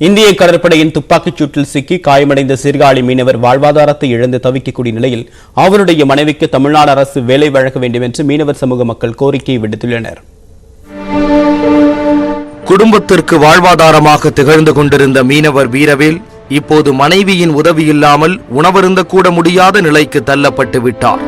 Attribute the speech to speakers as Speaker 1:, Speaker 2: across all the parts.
Speaker 1: இந்திய கடற்படையின் துப்பாக்கிச் சூட்டில் சிக்கி காயமடைந்த சீர்காழி மீனவர் வாழ்வாதாரத்தை இழந்து தவிக்கக்கூடிய நிலையில் அவருடைய மனைவிக்கு தமிழ்நாடு அரசு வேலை வழங்க வேண்டும் என்று மீனவர் சமூக மக்கள் கோரிக்கை விடுத்துள்ளனர்.
Speaker 2: குடும்பத்திற்கு வாழ்வாதாரமாக திகழ்ந்து கொண்டிருந்த மீனவர் வீரவேல் இப்போது மனைவியின் உதவி இல்லாமல் உணவருந்த கூட முடியாத நிலைக்கு தள்ளப்பட்டு விட்டார்.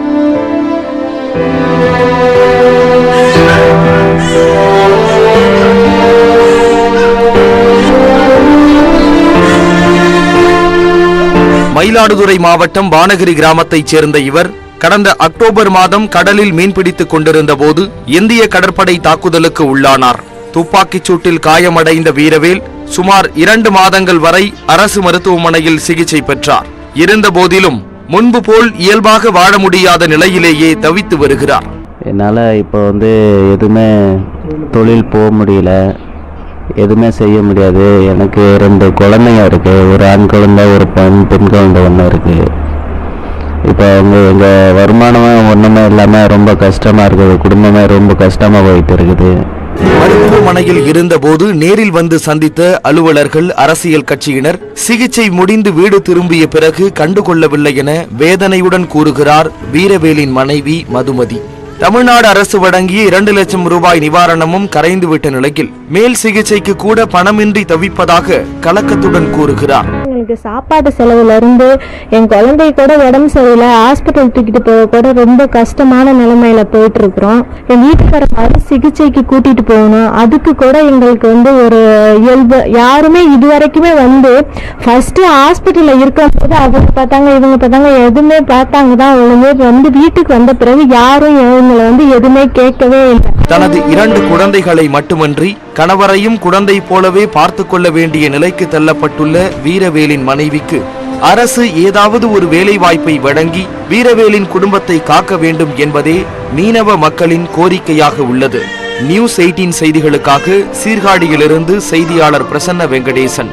Speaker 2: மயிலாடுதுறை மாவட்டம் வானகிரி கிராமத்தைச் சேர்ந்த இவர் கடந்த அக்டோபர் மாதம் கடலில் மீன்பிடித்துக் கொண்டிருந்த போது இந்திய கடற்படை தாக்குதலுக்கு உள்ளானார். துப்பாக்கிச் சூட்டில் காயமடைந்த வீரவேல் சுமார் 2 மாதங்கள் வரை அரசு மருத்துவமனையில் சிகிச்சை பெற்றார். இருந்த போதிலும் முன்பு போல் இயல்பாக வாழ முடியாத நிலையிலேயே தவித்து வருகிறார்.
Speaker 3: என்னால் இப்போ எதுவுமே தொழில் போக முடியல, எதுவுமே செய்ய முடியாது. எனக்கு 2 குழந்தைங்க இருக்குது, ஒரு ஆண் குழந்தை ஒரு பெண் குழந்தை ஒன்று இருக்குது. இப்போ எங்கள் வருமானம் ஒன்றுமே இல்லாமல் ரொம்ப கஷ்டமாக இருக்குது. குடும்பமே ரொம்ப கஷ்டமாக போயிட்டு இருக்குது.
Speaker 2: மருத்துவமனையில் இருந்தபோது நேரில் வந்து சந்தித்த அலுவலர்கள், அரசியல் கட்சியினர் சிகிச்சை முடிந்து வீடு திரும்பிய பிறகு கண்டுகொள்ளவில்லை என வேதனையுடன் கூறுகிறார் வீரவேலின் மனைவி மதுமதி. தமிழ்நாடு அரசு வழங்கிய 2 லட்சம் ரூபாய் நிவாரணமும் கரைந்துவிட்ட நிலையில் மேல் சிகிச்சைக்கு கூட பணமின்றி தவிப்பதாக கலக்கத்துடன் கூறுகிறார்.
Speaker 4: எங்களுக்கு சாப்பாடு செலவுல இருந்து என் குழந்தை கூட உடம்பு சரியில்லை, ஹாஸ்பிட்டல் தூக்கிட்டு போக கூட ரொம்ப கஷ்டமான நிலைமையில போயிட்டு இருக்கிறோம். என் வீட்டுக்கார சிகிச்சைக்கு கூட்டிட்டு போகணும், அதுக்கு கூட எங்களுக்கு ஒரு இயல்பு யாருமே இதுவரைக்குமே ஃபர்ஸ்ட் ஹாஸ்பிட்டல்ல இருக்கும் போது அவங்க பார்த்தாங்க இவங்க பார்த்தாங்க, எதுவுமே பார்த்தாங்க தான் ஒழுங்கு. வீட்டுக்கு வந்த பிறகு யாரும் எதுவுமே கேட்கவே இல்லை.
Speaker 2: தனது 2 குழந்தைகளை மட்டுமன்றி கணவரையும் குழந்தை போலவே பார்த்து கொள்ள வேண்டிய நிலைக்கு தள்ளப்பட்டுள்ள வீரவேலின் மனைவிக்கு அரசு ஏதாவது ஒரு வேலை வாய்ப்பை வழங்கி வீரவேலின் குடும்பத்தை காக்க வேண்டும் என்பதே மீனவ மக்களின் கோரிக்கையாக உள்ளது. நியூஸ் 18 செய்திகளுக்காக சீர்காழியிலிருந்து செய்தியாளர் பிரசன்ன வெங்கடேசன்.